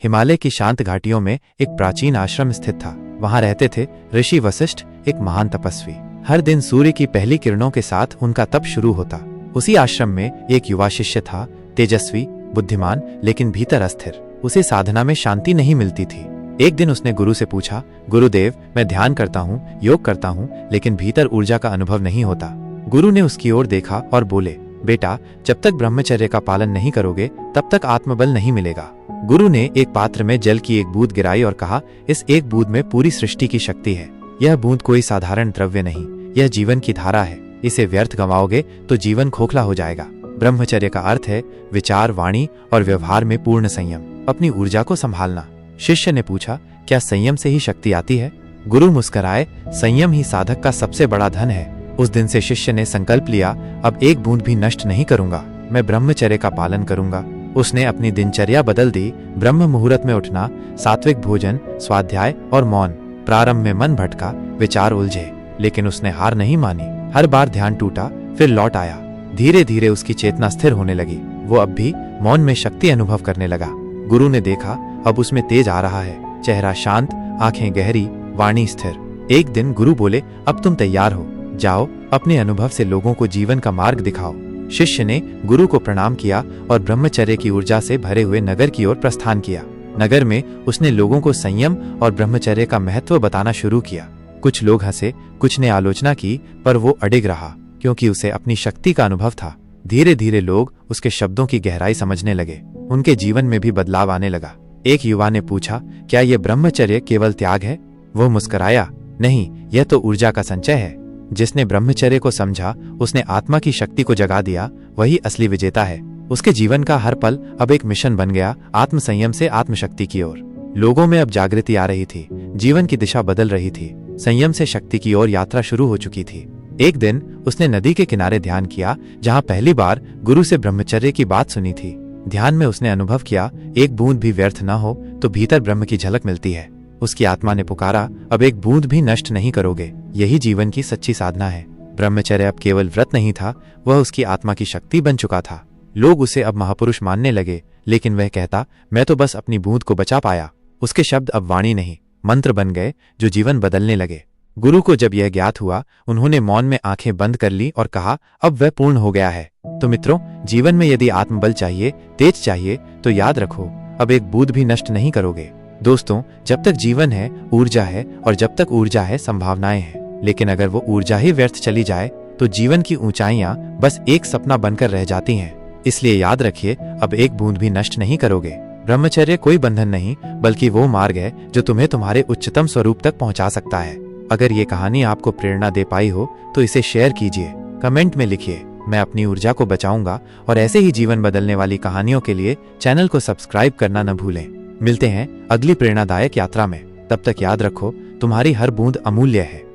हिमालय की शांत घाटियों में एक प्राचीन आश्रम स्थित था। वहां रहते थे ऋषि वशिष्ठ, एक महान तपस्वी। हर दिन सूर्य की पहली किरणों के साथ उनका तप शुरू होता। उसी आश्रम में एक युवा शिष्य था, तेजस्वी, बुद्धिमान, लेकिन भीतर अस्थिर। उसे साधना में शांति नहीं मिलती थी। एक दिन उसने गुरु से पूछा, गुरुदेव, मैं ध्यान करता हूँ, योग करता हूँ, लेकिन भीतर ऊर्जा का अनुभव नहीं होता। गुरु ने उसकी ओर देखा और बोले, बेटा, जब तक ब्रह्मचर्य का पालन नहीं करोगे तब तक आत्मबल नहीं मिलेगा। गुरु ने एक पात्र में जल की एक बूंद गिराई और कहा, इस एक बूंद में पूरी सृष्टि की शक्ति है। यह बूंद कोई साधारण द्रव्य नहीं, यह जीवन की धारा है। इसे व्यर्थ गंवाओगे तो जीवन खोखला हो जाएगा। ब्रह्मचर्य का अर्थ है विचार, वाणी और व्यवहार में पूर्ण संयम, अपनी ऊर्जा को संभालना। शिष्य ने पूछा, क्या संयम से ही शक्ति आती है? गुरु मुस्कुराए, संयम ही साधक का सबसे बड़ा धन है। उस दिन से शिष्य ने संकल्प लिया, अब एक बूंद भी नष्ट नहीं करूंगा, मैं ब्रह्मचर्य का पालन करूंगा। उसने अपनी दिनचर्या बदल दी। ब्रह्म मुहूर्त में उठना, सात्विक भोजन, स्वाध्याय और मौन। प्रारंभ में मन भटका, विचार उलझे, लेकिन उसने हार नहीं मानी। हर बार ध्यान टूटा, फिर लौट आया। धीरे धीरे उसकी चेतना स्थिर होने लगी। वो अब भी मौन में शक्ति अनुभव करने लगा। गुरु ने देखा, अब उसमें तेज आ रहा है। चेहरा शांत, आंखें गहरी, वाणी स्थिर। एक दिन गुरु बोले, अब तुम तैयार हो, जाओ अपने अनुभव से लोगों को जीवन का मार्ग दिखाओ। शिष्य ने गुरु को प्रणाम किया और ब्रह्मचर्य की ऊर्जा से भरे हुए नगर की ओर प्रस्थान किया। नगर में उसने लोगों को संयम और ब्रह्मचर्य का महत्व बताना शुरू किया। कुछ लोग हंसे, कुछ ने आलोचना की, पर वो अडिग रहा, क्योंकि उसे अपनी शक्ति का अनुभव था। धीरे धीरे लोग उसके शब्दों की गहराई समझने लगे। उनके जीवन में भी बदलाव आने लगा। एक युवा ने पूछा, क्या ये ब्रह्मचर्य केवल त्याग है? वो मुस्कुराया, नहीं, यह तो ऊर्जा का संचय है। जिसने ब्रह्मचर्य को समझा, उसने आत्मा की शक्ति को जगा दिया, वही असली विजेता है। उसके जीवन का हर पल अब एक मिशन बन गया, आत्म संयम से आत्मशक्ति की ओर। लोगों में अब जागृति आ रही थी, जीवन की दिशा बदल रही थी। संयम से शक्ति की ओर यात्रा शुरू हो चुकी थी। एक दिन उसने नदी के किनारे ध्यान किया, जहां पहली बार गुरु से ब्रह्मचर्य की बात सुनी थी। ध्यान में उसने अनुभव किया, एक बूंद भी व्यर्थ न हो तो भीतर ब्रह्म की झलक मिलती है। उसकी आत्मा ने पुकारा, अब एक बूंद भी नष्ट नहीं करोगे। यही जीवन की सच्ची साधना है। ब्रह्मचर्य अब केवल व्रत नहीं था, वह उसकी आत्मा की शक्ति बन चुका था। लोग उसे अब महापुरुष मानने लगे, लेकिन वह कहता, मैं तो बस अपनी बूंद को बचा पाया। उसके शब्द अब वाणी नहीं, मंत्र बन गए, जो जीवन बदलने लगे। गुरु को जब यह ज्ञात हुआ, उन्होंने मौन में आंखें बंद कर ली और कहा, अब वह पूर्ण हो गया है। तो मित्रों, जीवन में यदि आत्मबल चाहिए, तेज चाहिए, तो याद रखो, अब एक बूंद भी नष्ट नहीं करोगे। दोस्तों, जब तक जीवन है, ऊर्जा है, और जब तक ऊर्जा है, संभावनाएं हैं। लेकिन अगर वो ऊर्जा ही व्यर्थ चली जाए, तो जीवन की ऊंचाइयां बस एक सपना बनकर रह जाती हैं। इसलिए याद रखिए, अब एक बूंद भी नष्ट नहीं करोगे। ब्रह्मचर्य कोई बंधन नहीं, बल्कि वो मार्ग है जो तुम्हें तुम्हारे उच्चतम स्वरूप तक पहुंचा सकता है। अगर ये कहानी आपको प्रेरणा दे पाई हो, तो इसे शेयर कीजिए, कमेंट में लिखिए, मैं अपनी ऊर्जा को बचाऊंगा। और ऐसे ही जीवन बदलने वाली कहानियों के लिए चैनल को सब्सक्राइब करना न भूलें। मिलते हैं अगली प्रेरणादायक यात्रा में। तब तक याद रखो, तुम्हारी हर बूंद अमूल्य है।